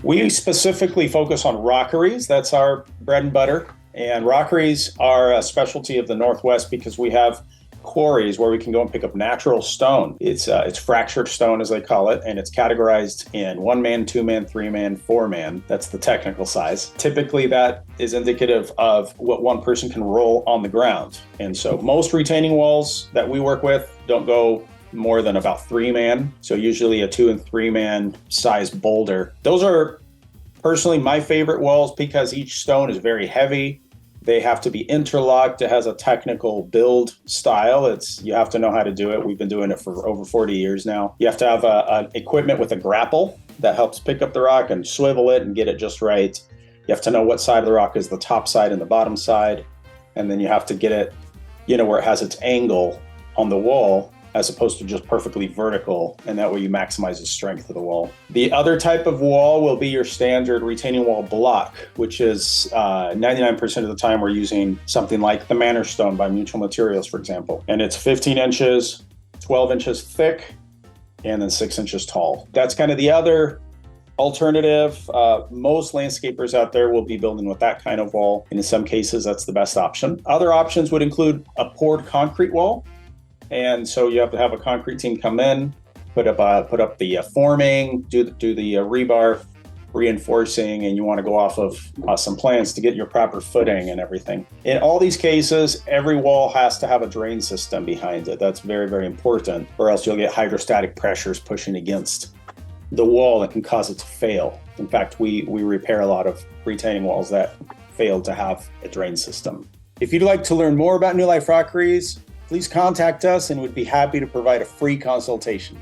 We specifically focus on rockeries. That's our bread and butter. And rockeries are a specialty of the Northwest because we have quarries where we can go and pick up natural stone. It's fractured stone, as they call it, and it's categorized in 1-man, 2-man, 3-man, 4-man. That's the technical size. Typically, that is indicative of what one person can roll on the ground. And so most retaining walls that we work with don't go more than about 3-man. So usually a 2 and 3-man size boulder. Those are personally my favorite walls because each stone is very heavy. They have to be interlocked. It has a technical build style. You have to know how to do it. We've been doing it for over 40 years now. You have to have an equipment with a grapple that helps pick up the rock and swivel it and get it just right. You have to know what side of the rock is the top side and the bottom side. And then you have to get it, where it has its angle on the wall as opposed to just perfectly vertical, and that way you maximize the strength of the wall. The other type of wall will be your standard retaining wall block, which is 99% of the time we're using something like the Manor Stone by Mutual Materials, for example. And it's 15 inches, 12 inches thick, and then 6 inches tall. That's kind of the other alternative. Most landscapers out there will be building with that kind of wall, and in some cases, that's the best option. Other options would include a poured concrete wall. And so you have to have a concrete team come in, put up the forming, do the rebar reinforcing, and you want to go off of some plans to get your proper footing and everything. In all these cases, every wall has to have a drain system behind it. That's very, very important, or else you'll get hydrostatic pressures pushing against the wall that can cause it to fail. In fact, we repair a lot of retaining walls that fail to have a drain system. If you'd like to learn more about New Life Rockeries, please contact us and we'd be happy to provide a free consultation.